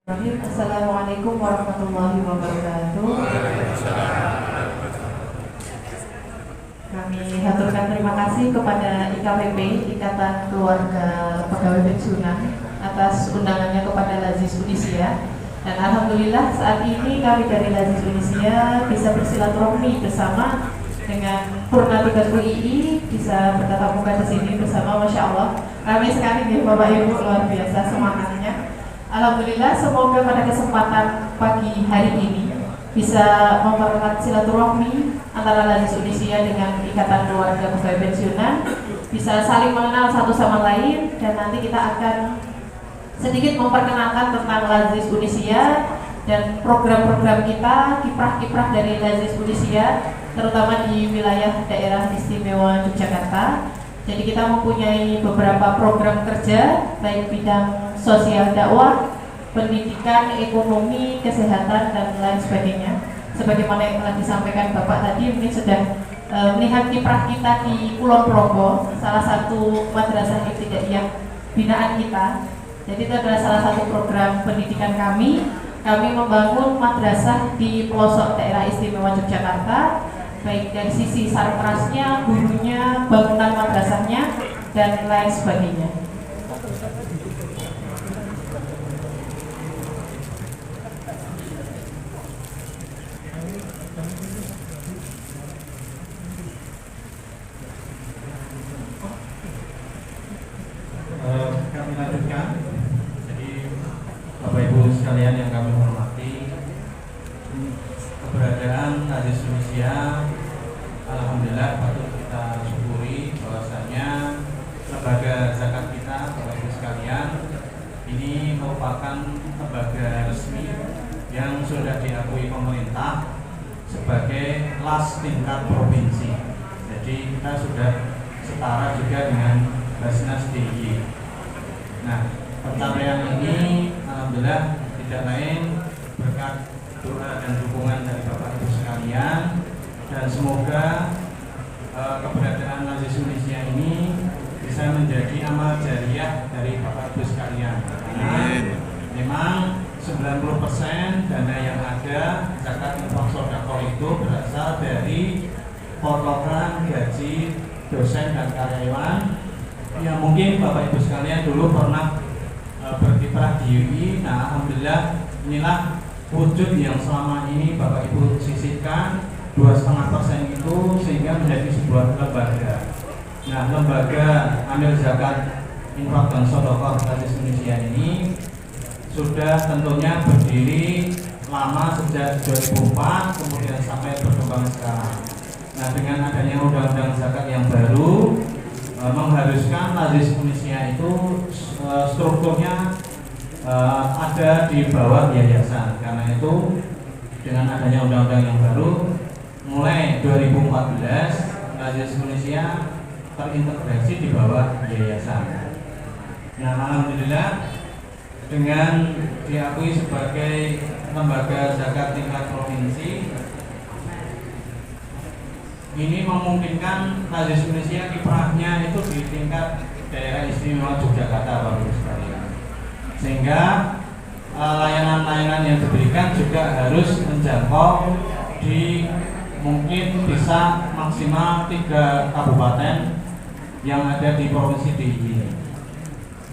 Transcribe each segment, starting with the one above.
Assalamualaikum warahmatullahi wabarakatuh. Kami haturkan terima kasih kepada IKPP, Ikatan Keluarga Pegawai Pensiunan, atas undangannya kepada Lazis Unisia. Dan alhamdulillah saat ini kami dari Lazis Unisia bisa bersilaturahmi bersama dengan Purna Tugas UII, bisa bertatap muka di sini bersama. Masya Allah, ramai sekali nih Bapak Ibu, luar biasa semangatnya. Alhamdulillah, semoga pada kesempatan pagi hari ini bisa mempererat silaturahmi antara Lazis Unisia dengan Ikatan Keluarga Pegawai Pensiunan, bisa saling mengenal satu sama lain, dan nanti kita akan sedikit memperkenalkan tentang Lazis Unisia dan program-program kita, kiprah-kiprah dari Lazis Unisia, terutama di wilayah daerah istimewa Yogyakarta. Jadi kita mempunyai beberapa program kerja, baik bidang sosial dakwah, pendidikan, ekonomi, kesehatan, dan lain sebagainya. Sebagaimana yang telah disampaikan Bapak tadi, mungkin sudah melihat kiprah kita di Kulon Progo, salah satu madrasah ibtidaiyah binaan kita. Jadi itu adalah salah satu program pendidikan kami. Kami membangun madrasah di pelosok daerah istimewa Yogyakarta, baik dari sisi sarprasnya, gurunya, bangunan madrasahnya, dan lain sebagainya. Kami lanjutkan. Jadi Bapak Ibu sekalian yang kami hormati, keberadaan Lazis Unisia alhamdulillah patut kita syukuri bahwasanya lembaga zakat kita, Bapak Ibu sekalian, ini merupakan lembaga resmi yang sudah diakui pemerintah sebagai LAS tingkat provinsi. Jadi kita sudah setara juga dengan Basnas DIY. Nah, pencapaian ini alhamdulillah tidak lain berkat doa dan dukungan dari Bapak Ibu sekalian, dan semoga keberadaan Lazis Unisia ini bisa menjadi amal jariah dari Bapak Ibu sekalian. Karena memang 90% dana yang ada zakat infak sedekah itu berasal dari potongan gaji dosen dan karyawan. Ya, mungkin Bapak Ibu sekalian dulu pernah berkiprah di UI. Nah, alhamdulillah inilah wujud yang selama ini Bapak Ibu sisihkan 2,5% itu sehingga menjadi sebuah lembaga. Nah, lembaga amil zakat infak dan sedekah Lazis Unisia ini sudah tentunya berdiri lama sejak 2004, kemudian sampai berkembang sekarang. Nah, dengan adanya undang-undang zakat yang baru mengharuskan Lazis Unisia itu strukturnya ada di bawah yayasan. Karena itu dengan adanya undang-undang yang baru mulai 2014 Lazis Unisia terintegrasi di bawah yayasan. Nah, alhamdulillah dengan diakui sebagai lembaga zakat tingkat provinsi, ini memungkinkan Lazis Unisia kiprahnya itu di tingkat daerah istimewa Yogyakarta, Bapak Ibu sekalian. Sehingga layanan-layanan yang diberikan juga harus menjangkau di mungkin bisa maksimal 3 kabupaten yang ada di provinsi DIY.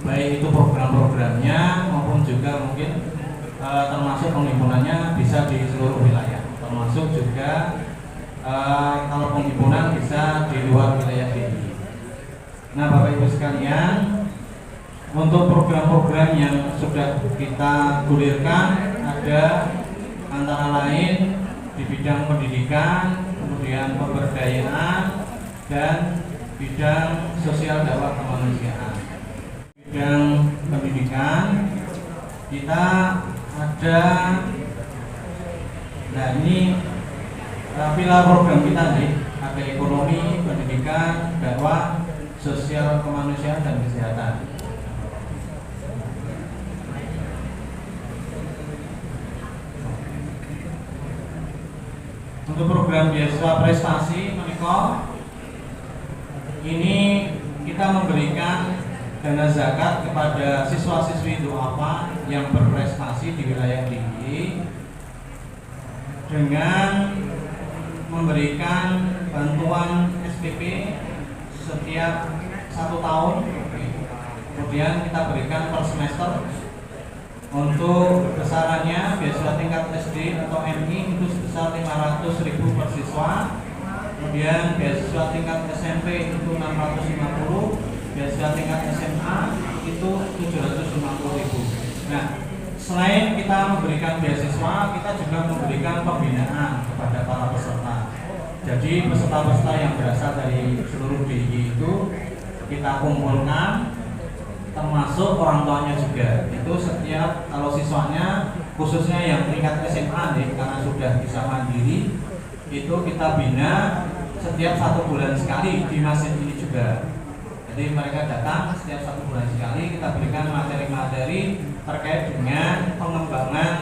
Baik itu program-programnya maupun juga mungkin termasuk penghimpunannya bisa di seluruh wilayah. Termasuk juga kalau penghimpunan bisa di luar wilayah DIY. Nah, Bapak Ibu sekalian, untuk program-program yang sudah kita gulirkan ada antara lain di bidang pendidikan, kemudian pemberdayaan, dan bidang sosial dakwah kemanusiaan. Bidang pendidikan kita ada, nah ini pilar program kita nih, ada ekonomi, pendidikan, dakwah, sosial kemanusiaan, dan kesehatan. Untuk program beasiswa prestasi menikah ini kita memberikan dana zakat kepada siswa-siswi itu apa yang berprestasi di wilayah tinggi dengan memberikan bantuan SPP setiap 1 tahun, kemudian kita berikan per semester. Untuk besarannya beasiswa tingkat SD atau MI itu sebesar 500.000 per siswa, kemudian beasiswa tingkat SMP itu 650, beasiswa tingkat SMA itu 750.000. Nah, selain kita memberikan beasiswa, kita juga memberikan pembinaan kepada para peserta. Jadi peserta-peserta yang berasal dari seluruh DIY itu kita kumpulkan, termasuk orang tuanya juga. Itu setiap, kalau siswanya khususnya yang tingkat SMA nih, karena sudah bisa mandiri, itu kita bina setiap 1 bulan sekali di masjid ini juga. Jadi mereka datang setiap 1 bulan sekali, kita berikan materi-materi terkait dengan pengembangan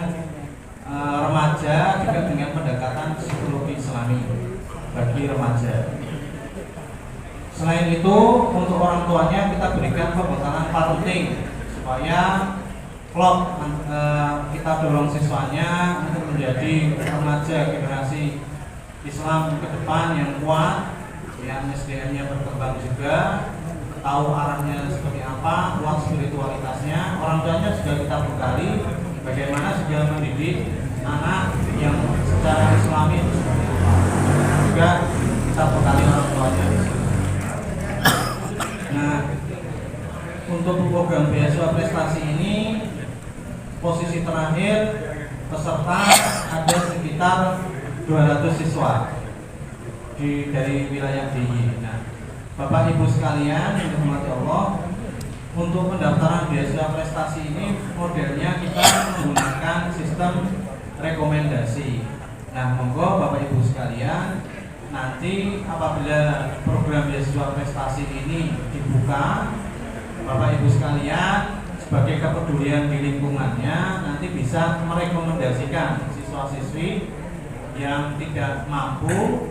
remaja, juga dengan pendekatan psikologi Islami bagi remaja. Selain itu, untuk orang tuanya kita berikan pembekalan parenting supaya klub kita dorong siswanya untuk menjadi remaja generasi Islam ke depan yang kuat, yang SDM-nya berkembang juga, tahu arahnya seperti apa, kuat spiritualitasnya. Orang tuanya juga kita bekali bagaimana juga mendidik anak yang secara Islami itu seperti apa. Juga kita bekali orang tuanya. Nah, untuk program beasiswa prestasi ini posisi terakhir peserta ada sekitar 200 siswa dari wilayah DIY. Nah, Bapak Ibu sekalian yang dirahmati Allah, untuk pendaftaran beasiswa prestasi ini modelnya kita menggunakan sistem rekomendasi. Nah, monggo Bapak Ibu sekalian, nanti apabila program beasiswa prestasi ini dibuka, Bapak Ibu sekalian sebagai kepedulian di lingkungannya nanti bisa merekomendasikan siswa-siswi yang tidak mampu,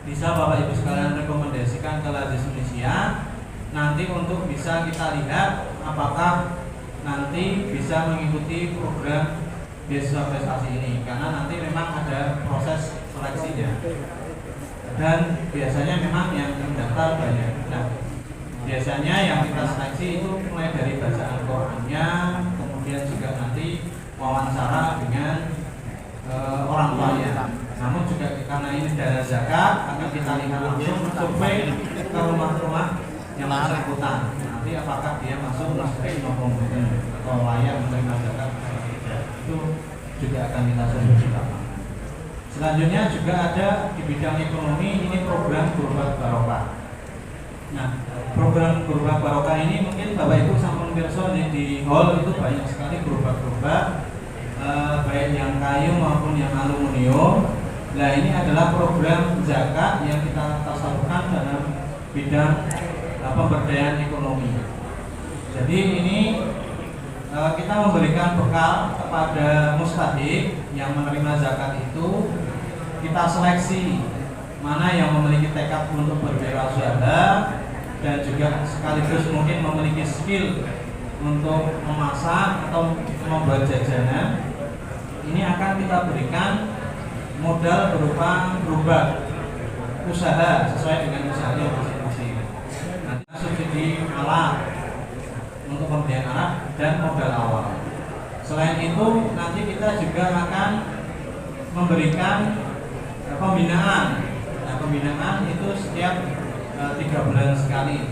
bisa Bapak Ibu sekalian rekomendasikan ke Lazis Unisia. Nanti untuk bisa kita lihat apakah nanti bisa mengikuti program beasiswa prestasi ini, karena nanti memang ada proses seleksinya. Dan biasanya memang yang mendaftar banyak. Nah, biasanya yang kita seleksi itu mulai dari bacaan Qurannya, kemudian juga nanti wawancara dengan orang tuanya. Namun juga karena ini dana zakat, akan kita lihat langsung survei ke rumah-rumah yang bersangkutan. Nanti apakah dia masuk muslim maupun atau layak menerima zakat atau tidak, itu juga akan kita survei. Selanjutnya juga ada di bidang ekonomi, ini program Gerobak Barokah. Nah, program Gerobak Barokah ini mungkin Bapak Ibu sampun pirsa di hall itu banyak sekali gerobak-gerobak, baik yang kayu maupun yang aluminium. Nah, ini adalah program zakat yang kita tasarufkan dalam bidang pemberdayaan ekonomi. Jadi ini kita memberikan bekal kepada mustahik yang menerima zakat itu. Kita seleksi mana yang memiliki tekad untuk berwirausaha dan juga sekaligus mungkin memiliki skill untuk memasak atau membuat jajanan. Ini akan kita berikan modal berupa gerobak usaha sesuai dengan usahanya masing-masing. Nanti subsidi alat untuk pembelian alat dan modal awal. Selain itu nanti kita juga akan memberikan pembinaan. Nah, pembinaan itu setiap 3 bulan sekali.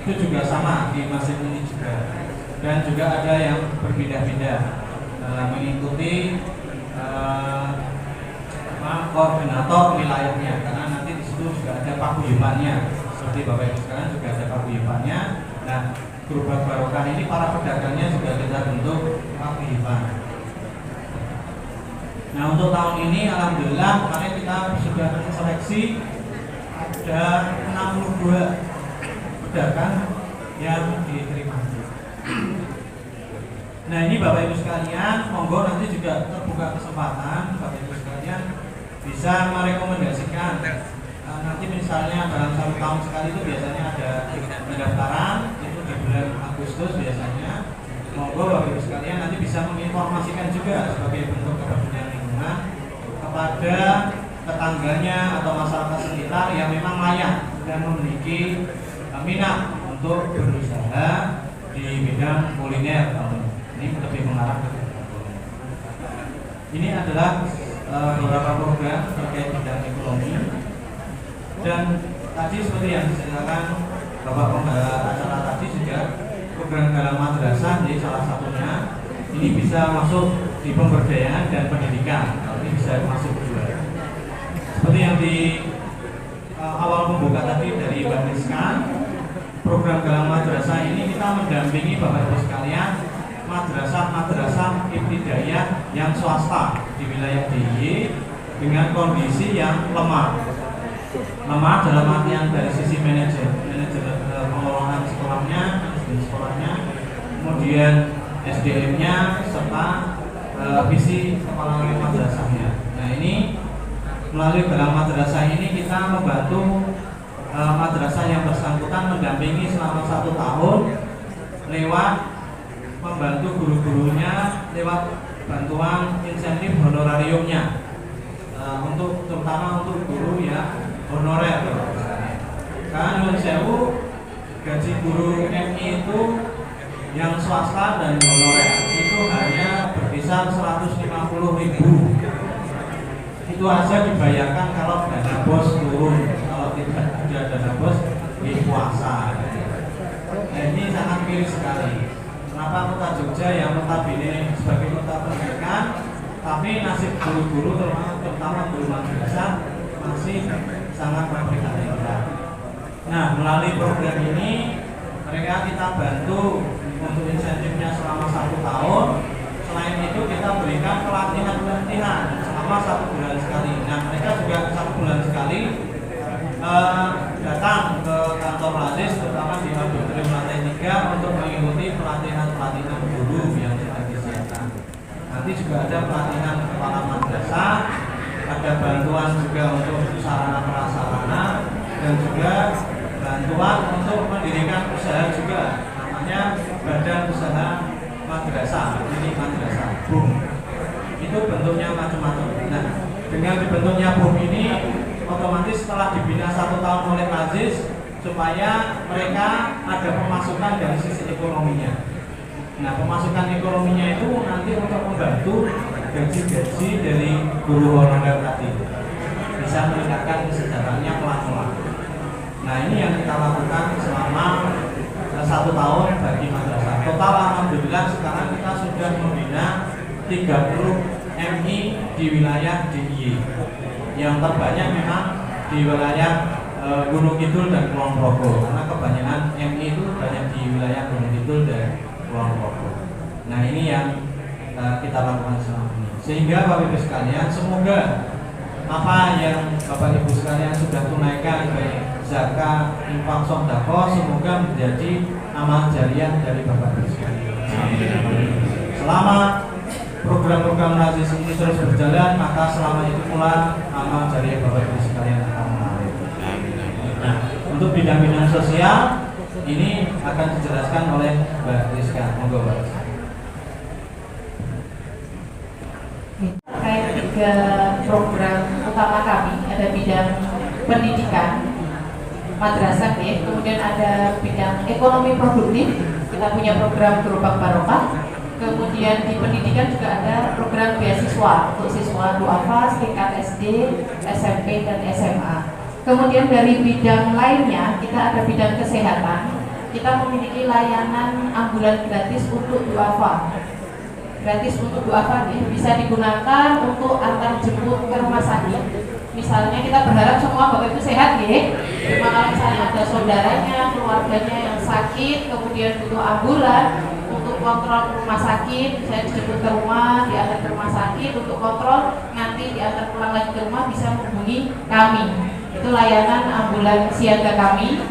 Itu juga sama di masjid ini juga. Dan juga ada yang berpindah-pindah mengikuti koordinator wilayahnya, karena nanti di situ juga ada paguyubannya. Seperti Bapak Ibu sekalian juga ada paguyubannya. Nah, Gerobak Barokah ini para pedagangnya juga kita bentuk paguyuban. Nah, untuk tahun ini alhamdulillah kemarin kita sudah seleksi ada 62 pedagang yang diterima. Nah, ini Bapak Ibu sekalian, monggo nanti juga terbuka kesempatan Bapak Ibu sekalian bisa merekomendasikan. Nanti misalnya dalam 1 tahun sekali itu biasanya ada pendaftaran, itu di bulan Agustus biasanya. Monggo Bapak Ibu sekalian nanti bisa menginformasikan juga sebagai bentuk kepedulian lingkungan kepada tetangganya atau masyarakat sekitar yang memang layak dan memiliki minat untuk berusaha di bidang kuliner. Ini lebih mengarah ke kuliner. Ini adalah beberapa program terkait bidang ekonomi, dan tadi seperti yang diceritakan Bapak Pembawa acara tadi juga program dalam madrasah jadi salah satunya. Ini bisa masuk di pemberdayaan dan pendidikan. Ini bisa masuk juga. Seperti yang di awal pembuka tadi dari Mbak Rizka, program dalam madrasah ini kita mendampingi Bapak Ibu sekalian madrasah-madrasah ibtidaiyah yang swasta di wilayah DIY dengan kondisi yang lemah dalam artian dari sisi manajer pengelolaan sekolahnya, kemudian SDM-nya serta visi kepala madrasahnya. Nah, ini melalui dalam madrasah ini kita membantu madrasah yang bersangkutan mendampingi selama 1 tahun lewat membantu guru-gurunya lewat bantuan insentif honorariumnya terutama untuk guru ya honorer. Karena nyuwun sewu, gaji guru MI itu yang swasta dan honorer itu hanya berkisar 150.000. Itu aja dibayarkan kalau dana bos turun, kalau tidak ada dana bos di puasa. Nah, ini sangat miris sekali. Kenapa Kota Jogja yang notabene sebagai kota pendidikan, tapi nasib guru-guru terutama guru madrasah masih sangat memprihatinkan. Nah, melalui program ini mereka kita bantu untuk insentifnya selama 1 tahun. Selain itu kita berikan pelatihan selama 1 bulan sekali. Nah, mereka juga 1 bulan sekali datang ke kantor Lazis, terutama di auditorium lantai 3 untuk mengikuti pelatihan guru yang sudah disiapkan. Nanti juga ada pelatihan kepala madrasah, ada bantuan juga untuk sarana prasarana, dan juga bantuan untuk mendirikan usaha juga, namanya Badan Usaha Madrasah. Ini madrasah BUM. Itu bentuknya macam-macam. Nah, dengan dibentuknya BUM ini otomatis setelah dibina 1 tahun oleh Lazis supaya mereka ada pemasukan dari sisi ekonominya. Nah, pemasukan ekonominya itu nanti untuk membantu gaji-gaji dari guru honorer tadi, bisa meningkatkan kesejahteraannya pelan-pelan. Nah, ini yang kita lakukan selama 1 tahun bagi madrasah. Total alhamdulillah sekarang kita sudah membina 30 MI di wilayah DIY. Yang terbanyak memang di wilayah Gunung Kidul dan Kulon Progo, karena kebanyakan MI itu banyak di wilayah Gunung Kidul dan Kulon Progo. Nah, ini yang kita lakukan selama ini. Sehingga Bapak Ibu sekalian, semoga apa yang Bapak Ibu sekalian sudah tunaikan baik zakat, infak, sedekah, semoga menjadi amal jariah dari Bapak Ibu sekalian. Selama program-program Lazis ini terus berjalan, maka selama itu pula amal jariah Bapak Ibu sekalian akan mengalir. Nah, untuk bidang-bidang sosial ini akan dijelaskan oleh Mbak Rizka. Monggo, Mbak. Terkait 3 program utama kami, ada bidang pendidikan madrasah, kemudian ada bidang ekonomi produktif, kita punya program Gerobak Barokah. Kemudian di pendidikan juga ada program beasiswa untuk siswa duafa tingkat SD, SMP, dan SMA. Kemudian dari bidang lainnya kita ada bidang kesehatan. Kita memiliki layanan ambulan gratis untuk duafa. Gratis untuk duafa bisa digunakan untuk antar jemput ke rumah sakit. Misalnya kita berharap semua Bapak Ibu sehat ya. Cuma kalau misalnya ada saudaranya, keluarganya yang sakit, kemudian butuh ambulan untuk kontrol ke rumah sakit, saya dijemput ke rumah, diantar ke rumah sakit untuk kontrol, nanti diantar pulang lagi ke rumah, bisa menghubungi kami. Itu layanan ambulan siaga kami.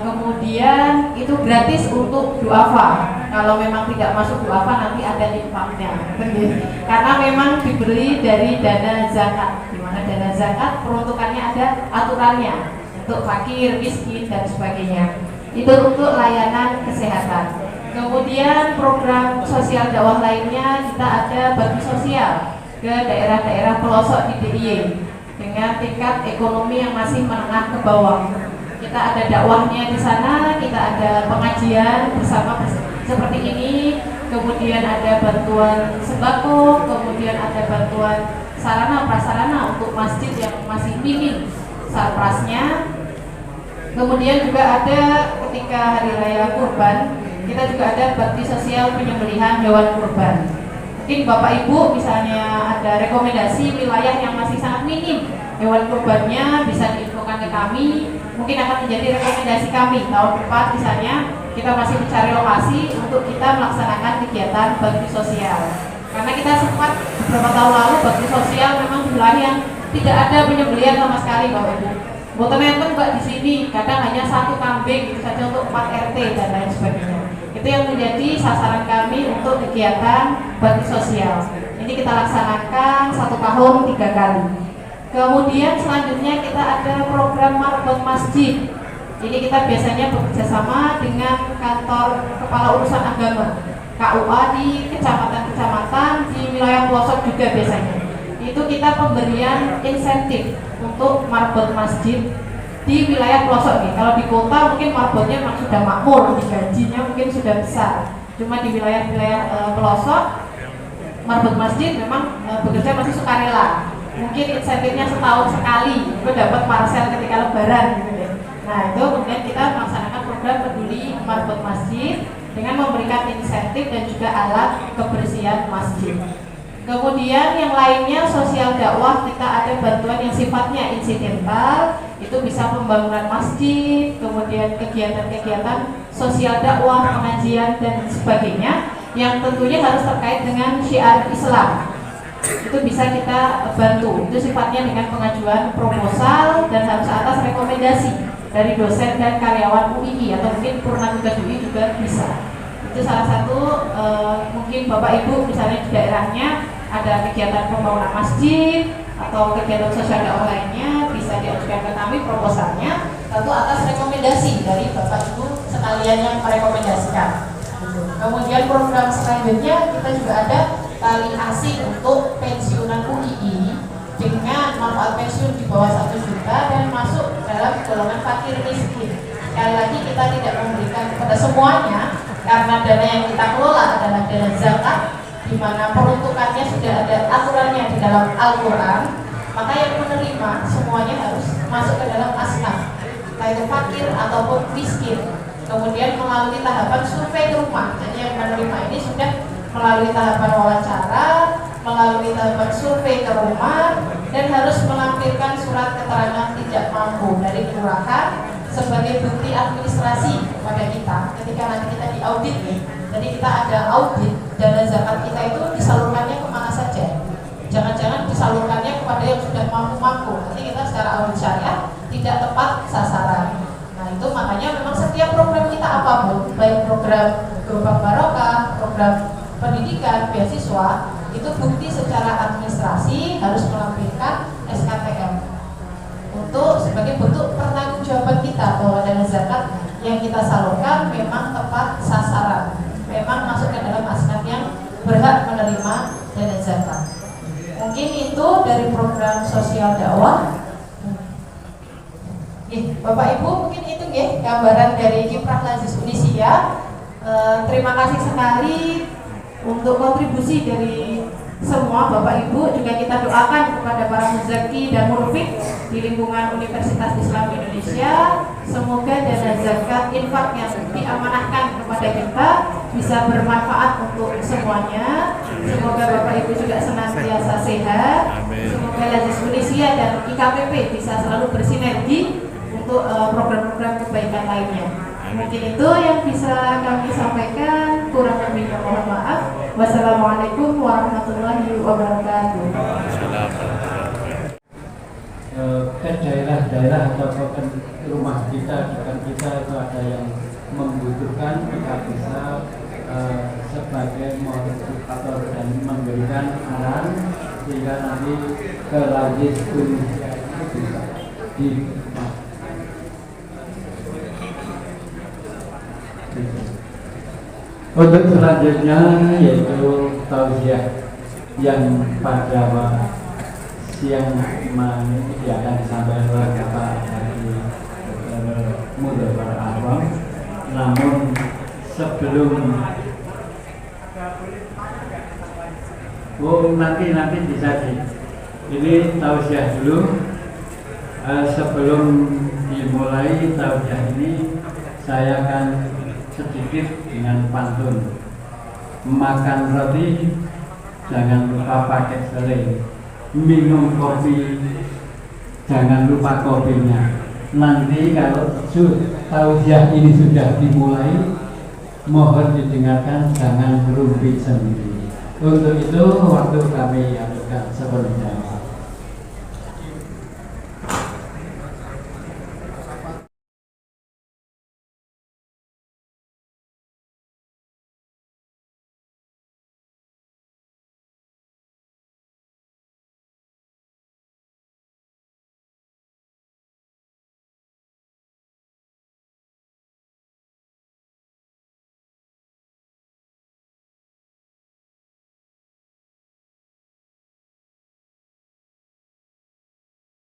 Kemudian itu gratis untuk duafa. Kalau memang tidak masuk duafa nanti ada infaknya. Karena memang dibeli dari dana zakat, di mana dana zakat peruntukannya ada aturannya untuk fakir, miskin, dan sebagainya. itu untuk layanan kesehatan. Kemudian program sosial dakwah lainnya kita ada bakti sosial ke daerah-daerah pelosok di DIY dengan tingkat ekonomi yang masih menengah ke bawah. Kita ada dakwahnya di sana, kita ada pengajian bersama seperti ini, kemudian ada bantuan sembako, kemudian ada bantuan sarana prasarana untuk masjid yang masih minim sarprasnya. Kemudian juga ada ketika hari raya kurban, kita juga ada bakti sosial penyembelihan hewan kurban. Mungkin Bapak Ibu misalnya ada rekomendasi wilayah yang masih sangat minim hewan kurbannya, bisa diinfokan ke kami, mungkin akan menjadi rekomendasi kami tahun depan misalnya kita masih mencari lokasi untuk kita melaksanakan kegiatan bakti sosial. Karena kita sempat beberapa tahun lalu bakti sosial memang di wilayah yang tidak ada penyembelihan sama sekali Bapak Ibu. Botengan Mbak di sini kadang hanya 1 kambing itu saja untuk 4 RT dan lain sebagainya. Itu yang menjadi sasaran kami untuk kegiatan bakti sosial. Ini kita laksanakan 1 tahun 3 kali. Kemudian selanjutnya kita ada program marbot masjid. Ini kita biasanya bekerja sama dengan kantor kepala urusan agama KUA di kecamatan-kecamatan di wilayah pelosok juga biasanya. Itu kita pemberian insentif untuk marbot masjid di wilayah pelosok nih. Kalau di kota mungkin marbotnya memang sudah makmur, gajinya mungkin sudah besar. Cuma di wilayah-wilayah pelosok marbot masjid memang bekerja masih sukarela. Mungkin insentifnya setahun sekali, itu dapat parcel ketika lebaran gitu deh. Nah itu kemudian kita melaksanakan program peduli marbot masjid dengan memberikan insentif dan juga alat kebersihan masjid. Kemudian yang lainnya sosial dakwah, kita ada bantuan yang sifatnya insidental, itu bisa pembangunan masjid, kemudian kegiatan-kegiatan sosial dakwah, pengajian dan sebagainya yang tentunya harus terkait dengan syiar Islam. Itu bisa kita bantu, itu sifatnya dengan pengajuan proposal dan harus atas rekomendasi dari dosen dan karyawan UII atau mungkin purna tugas UI juga bisa. Itu salah satu mungkin Bapak Ibu misalnya di daerahnya ada kegiatan pembangunan masjid atau kegiatan sosial dakwah lainnya, bisa diajukan ke kami proposalnya, tentu atas rekomendasi dari Bapak Ibu sekalian yang merekomendasikan. Kemudian program selanjutnya kita juga ada tali asih untuk pensiunan UII dengan manfaat pensiun di bawah 1 juta dan masuk dalam golongan fakir miskin. Sekali lagi kita tidak memberikan kepada semuanya karena dana yang kita kelola adalah dana zakat, di mana peruntukannya sudah ada aturannya di dalam Al-Quran, maka yang menerima semuanya harus masuk ke dalam asnaf, entah itu fakir ataupun miskin. Kemudian melalui tahapan survei ke rumah, jadi yang menerima ini sudah melalui tahapan wawancara, melalui tahapan survei ke rumah, dan harus melampirkan surat keterangan tidak mampu dari kelurahan sebagai bukti administrasi kepada kita ketika nanti kita diaudit nih. Jadi kita ada audit dana zakat kita itu disalurkannya kemana saja. Jangan-jangan disalurkannya kepada yang sudah mampu-mampu. Nanti kita secara audit syariah tidak tepat sasaran. Nah itu makanya memang setiap program kita apapun, baik program Gerobak Barokah, program pendidikan, beasiswa, itu bukti secara administrasi harus melampirkan SKTM untuk sebagai bentuk pertanggungjawaban kita bahwa dana zakat yang kita salurkan memang tepat sasaran, memang masuk ke dalam asnaf yang berhak menerima dana zakat. Mungkin itu dari program sosial dakwah. Bapak Ibu mungkin itu ya gambaran dari kiprah Lazis Unisia. Terima kasih sekali untuk kontribusi dari semua Bapak Ibu. Juga kita doakan kepada para muzaki dan murfik di lingkungan Universitas Islam Indonesia, semoga dana zakat infak yang diamanahkan kepada kita bisa bermanfaat untuk semuanya. Semoga Bapak Ibu juga senantiasa sehat. Semoga Lazis Unisia dan IKPP bisa selalu bersinergi untuk program-program kebaikan lainnya. Mungkin itu yang bisa kami sampaikan, kurang lebihnya mohon maaf. Wassalamualaikum warahmatullahi wabarakatuh. Ke daerah-daerah atau ke rumah kita, dekat kita itu ada yang membutuhkan, kita bisa sebagai motivator dan memberikan arahan sehingga nanti ke Lazis Unisia itu bisa di Untuk selanjutnya yaitu tausiah yang pada siang ini akan disampaikan oleh Bapak dari Mudofar Awam. Namun sebelum nanti bisa ini tausiah dulu. Sebelum dimulai tausiah ini saya akan sedikit dengan pantun. Makan roti jangan lupa pakai selai, minum kopi jangan lupa kopinya. Nanti kalau tausiah ini sudah dimulai, mohon didengarkan, jangan berumpi sendiri. Untuk itu waktu kami aturkan sepenuhnya.